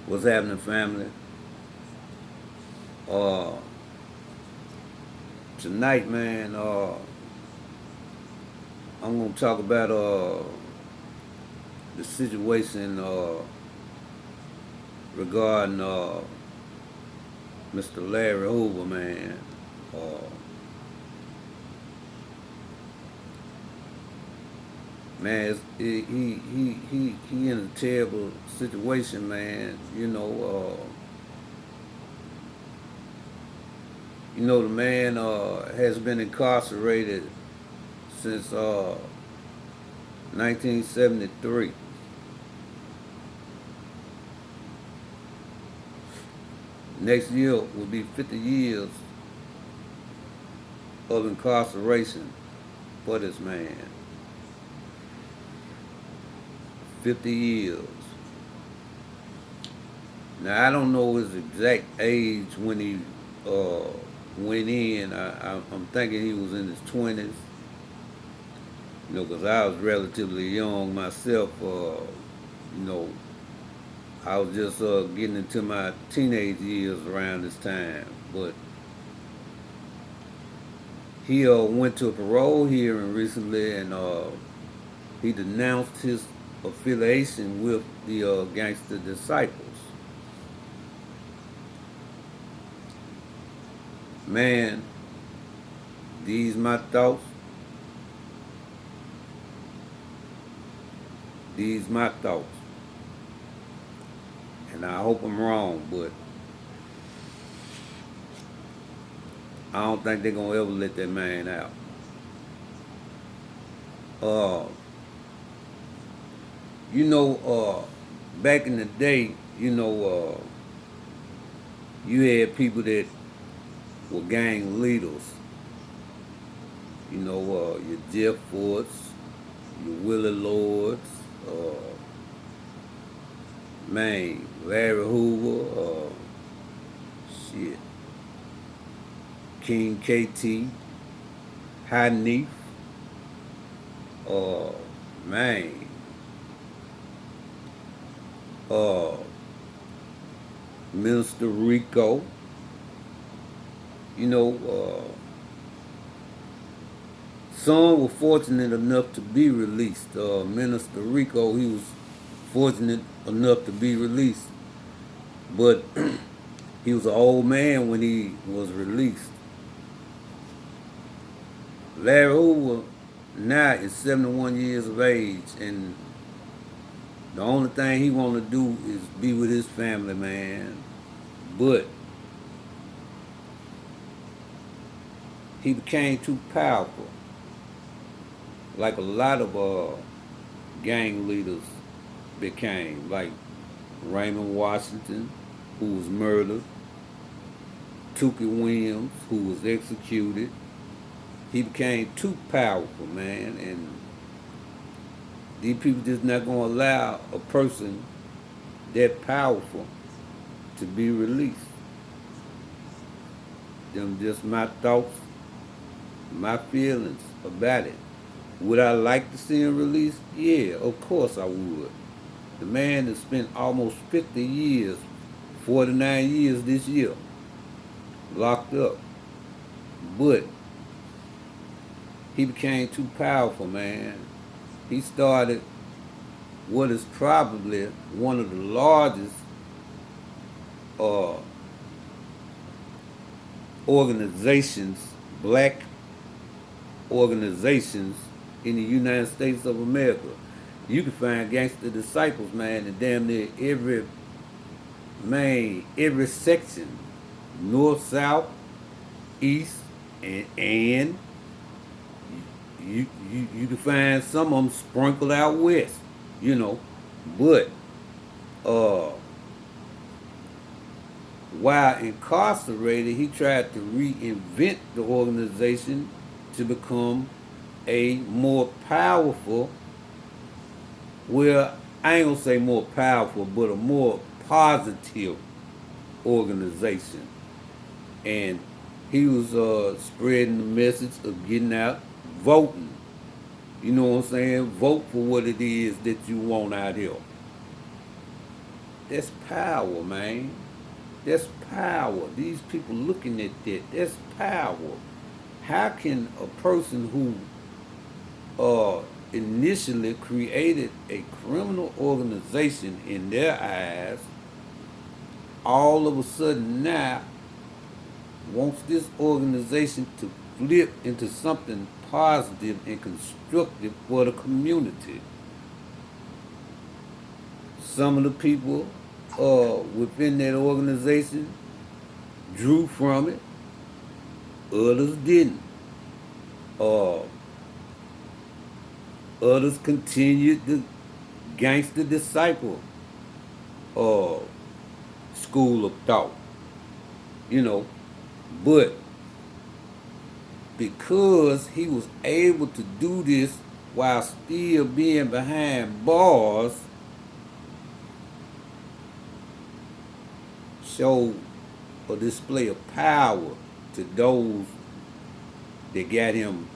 What's happening, family? Uh, Tonight, man, I'm gonna talk about the situation regarding Mr. Larry Hoover, man. Uh, man, he in a terrible situation, man. The man has been incarcerated since 1973. Next year will be 50 years of incarceration for this man. 50 years. Now, I don't know his exact age when he uh, went in. I'm thinking he was in his 20s, because I was relatively young myself. You know, I was just getting into my teenage years around this time. But he went to a parole hearing recently, and he denounced his affiliation with the gangster disciples. Man, these my thoughts. These my thoughts. And I hope I'm wrong, but I don't think they're gonna ever let that man out. Uh, Back in the day, you had people that were gang leaders. Your Jeff Fords, your Willie Lords, uh, man, Larry Hoover, shit, King KT, High Neef, uh, man, uh, Minister Rico, you know, some were fortunate enough to be released. Minister Rico, he was fortunate enough to be released, but he was an old man when he was released. Larry Hoover now is 71 years of age, and the only thing he want to do is be with his family, man. But he became too powerful, like a lot of gang leaders became, like Raymond Washington, who was murdered, Tookie Williams, who was executed. He became too powerful, man, and these people just not gonna allow a person that powerful to be released. Them just my thoughts, my feelings about it. Would I like to see him released? Yeah, of course I would. The man has spent almost 50 years, 49 years this year, locked up. But he became too powerful, man. He started what is probably one of the largest uh, organizations, black organizations in the United States of America. You can find gangster disciples, man, in damn near every section, north, south, east, and you can find some of them sprinkled out west, you know. But uh, while incarcerated, he tried to reinvent the organization to become a more powerful, well, I ain't gonna say more powerful, but a more positive organization. And he was spreading the message of getting out, voting. You know what I'm saying? Vote for what it is that you want out here. That's power, man. That's power. These people looking at that. That's power. How can a person who initially created a criminal organization in their eyes all of a sudden now wants this organization to flip into something positive and constructive for the community? Some of the people within that organization drew from it, others didn't. Uh, Others continued the gangster disciple uh, school of thought, you know. But because he was able to do this while still being behind bars, showed a display of power to those that got him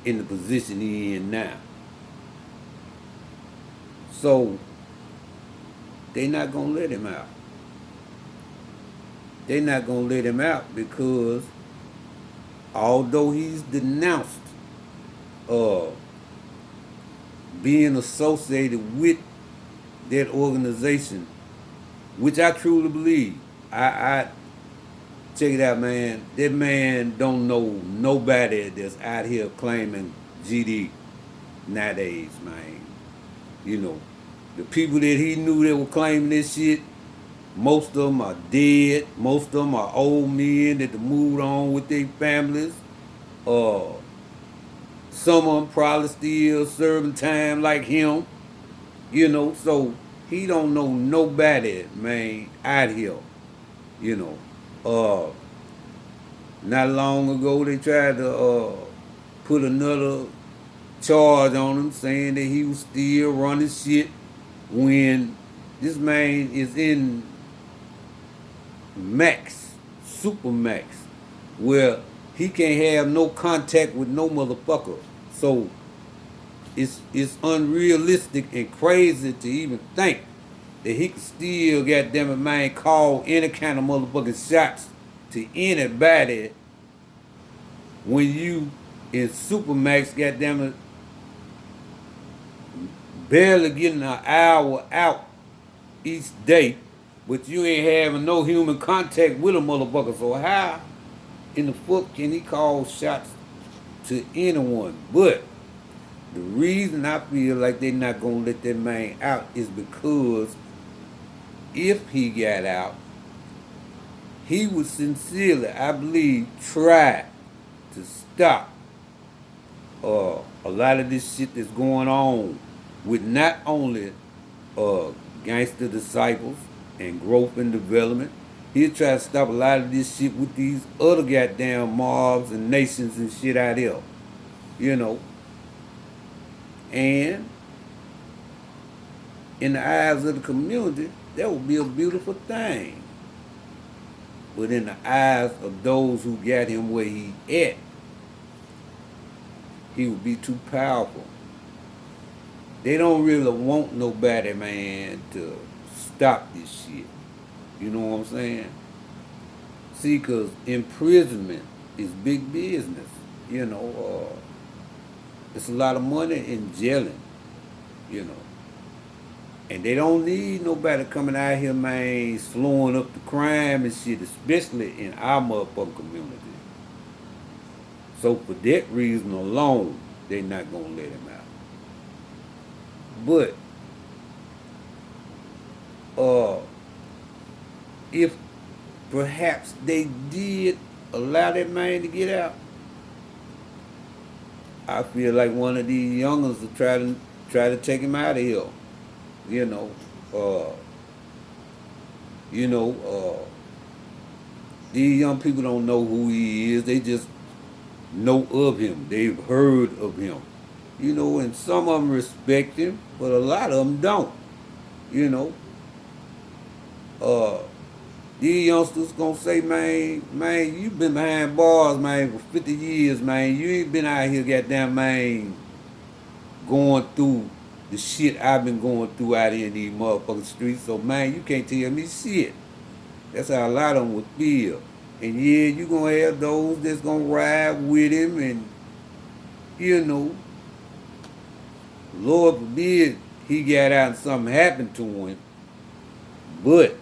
in the position he in now. So they not gonna let him out. They not gonna let him out because although he's denounced uh, being associated with that organization, which I truly believe, I check it out, man. That man don't know nobody that's out here claiming GD nowadays, man. You know, the people that he knew that were claiming this shit, most of them are dead. Most of them are old men that moved on with their families. Uh, some of them probably still serving time like him. You know, so he don't know nobody, man, out here. You know, uh, not long ago they tried to put another charge on him, saying that he was still running shit when this man is in max, super max, where he can't have no contact with no motherfucker. So it's unrealistic and crazy to even think that he could still, goddamn it, man, call any kind of motherfucking shots to anybody when you in Supermax, goddamn it, barely getting an hour out each day, but you ain't having no human contact with a motherfucker. So how in the fuck can he call shots to anyone? But the reason I feel like they not gonna let that man out is because if he got out, he would sincerely, I believe, try to stop a lot of this shit that's going on with not only gangster disciples and growth and development. He'll try to stop a lot of this shit with these other goddamn mobs and nations and shit out here. You know. And in the eyes of the community, that would be a beautiful thing. But in the eyes of those who got him where he at, he would be too powerful. They don't really want nobody, man, to stop this shit. You know what I'm saying? See, because imprisonment is big business. You know, it's a lot of money in jailing, you know. And they don't need nobody coming out here, man, slowing up the crime and shit, especially in our motherfucking community. So for that reason alone, they not gonna let him out. But if perhaps they did allow that man to get out, I feel like one of these youngers will try to take him out of here. You know, uh, you know, these young people don't know who he is. They just know of him. They've heard of him. You know, and some of them respect him, but a lot of them don't. You know, uh, these youngsters gonna say, man, you been behind bars, man, for 50 years, man. You ain't been out here, goddamn, man, going through the shit I've been going through out here in these motherfucking streets. So man, you can't tell me shit. That's how a lot of them would feel. And yeah, you gonna have those that's gonna ride with him, and you know, Lord forbid he got out and something happened to him. But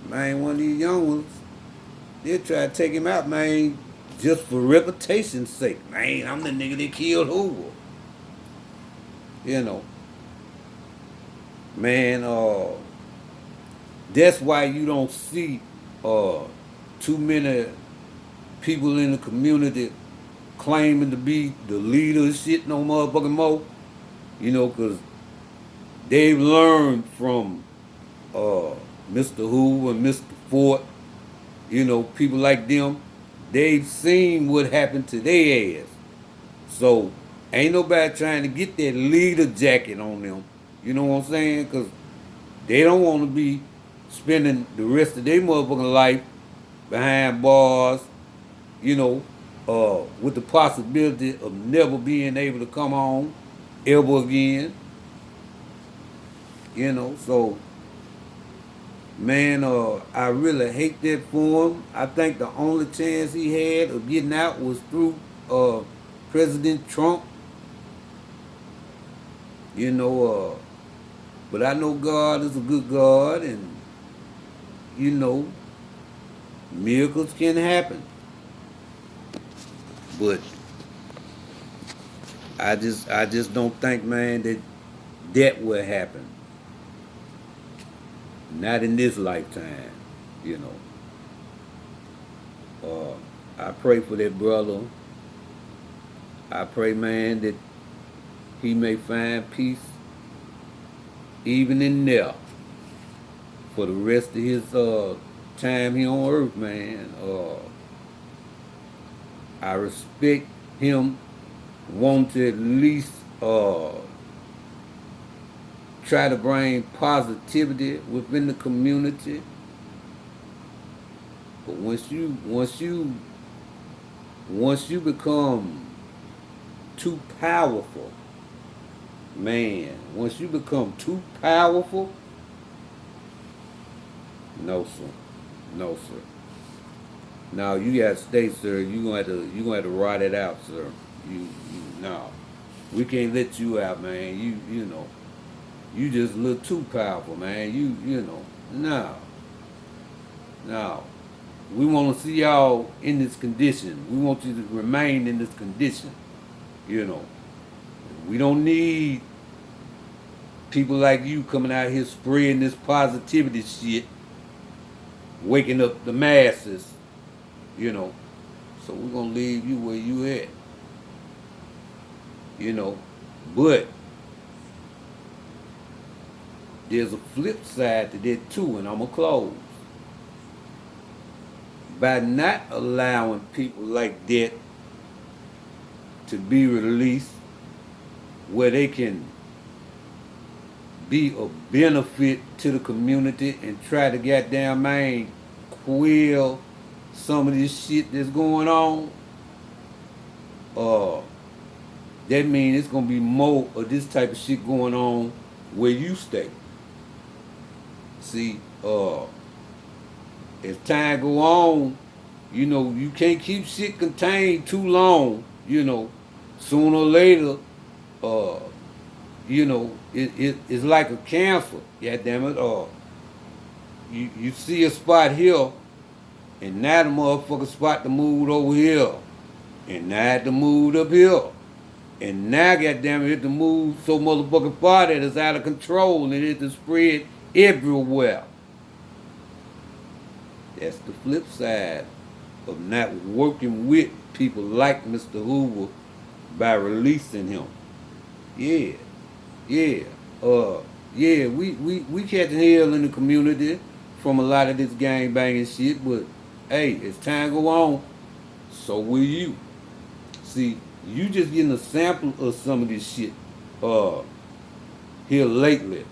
man, one of these young ones, they'll try to take him out, man, just for reputation's sake. Man, I'm the nigga that killed Hoover. You know, man, that's why you don't see uh too many people in the community claiming to be the leader of shit no motherfucking more. You know, cause they've learned from uh Mr. Hoover and Mr. Fort, you know, people like them. They've seen what happened to their ass. So ain't nobody trying to get that leader jacket on them. You know what I'm saying? Cause they don't want to be spending the rest of their motherfucking life behind bars, you know, with the possibility of never being able to come home ever again. You know, so man, I really hate that for him. I think the only chance he had of getting out was through President Trump. You know, but I know God is a good God, and you know, miracles can happen. But I just don't think, man, that will happen. Not in this lifetime, you know. I pray for that brother. I pray, man, that he may find peace even in there for the rest of his time here on earth, man. I respect him wanting to at least try to bring positivity within the community. But once you become too powerful, man, once you become too powerful, no sir, no sir. Now you gotta stay, sir. You gonna have to ride it out, sir. No, we can't let you out, man. You know, you just look too powerful, man. You know, no, no. We want to see y'all in this condition. We want you to remain in this condition. You know, we don't need people like you coming out here spreading this positivity shit, waking up the masses. You know, so we're gonna leave you where you at. You know, but there's a flip side to that too, and I'm gonna close. By not allowing people like that to be released where they can be a benefit to the community and try to goddamn man quell some of this shit that's going on, uh, that means it's gonna be more of this type of shit going on where you stay. See, as time go on, you know, you can't keep shit contained too long. You know, sooner or later, uh, you know, it's like a cancer. Yeah, damn it. You see a spot here, and now the motherfucker spot to move over here, and now it to move up here, and now goddamn it to move so motherfucking far that it's out of control and it to spread everywhere. That's the flip side of not working with people like Mr. Hoover by releasing him. Yeah, yeah, yeah. We catching hell in the community from a lot of this gang banging shit, but hey, as time go on, so will you. See, you just getting a sample of some of this shit uh here lately,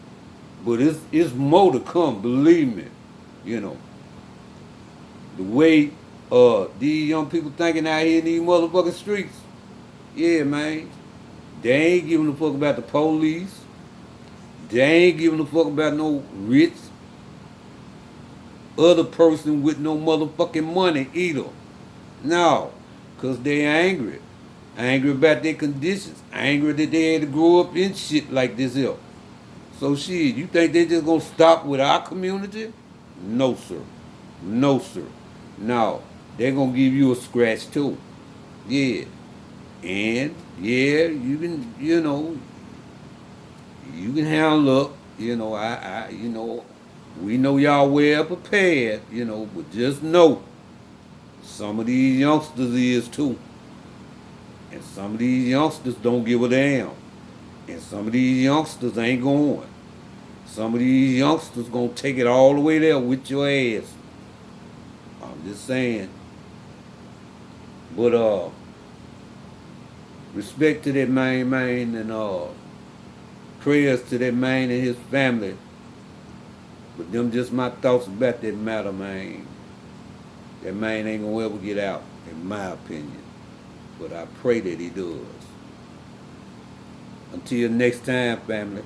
but it's more to come. Believe me, you know. The way these young people thinking out here in these motherfucking streets. Yeah, man. They ain't giving a fuck about the police. They ain't giving a fuck about no rich other person with no motherfucking money either. No, cause they angry. Angry about their conditions. Angry that they had to grow up in shit like this here. So shit, you think they just gonna stop with our community? No sir. No sir. No. They're gonna give you a scratch too. Yeah. And yeah, you can handle up. We know y'all well prepared, but just know some of these youngsters is too. And some of these youngsters don't give a damn. And some of these youngsters ain't going. Some of these youngsters gonna take it all the way there with your ass. I'm just saying. But respect to that man, and prayers to that man and his family. But them just my thoughts about that matter, man. That man ain't gonna ever get out, in my opinion. But I pray that he does. Until next time, family.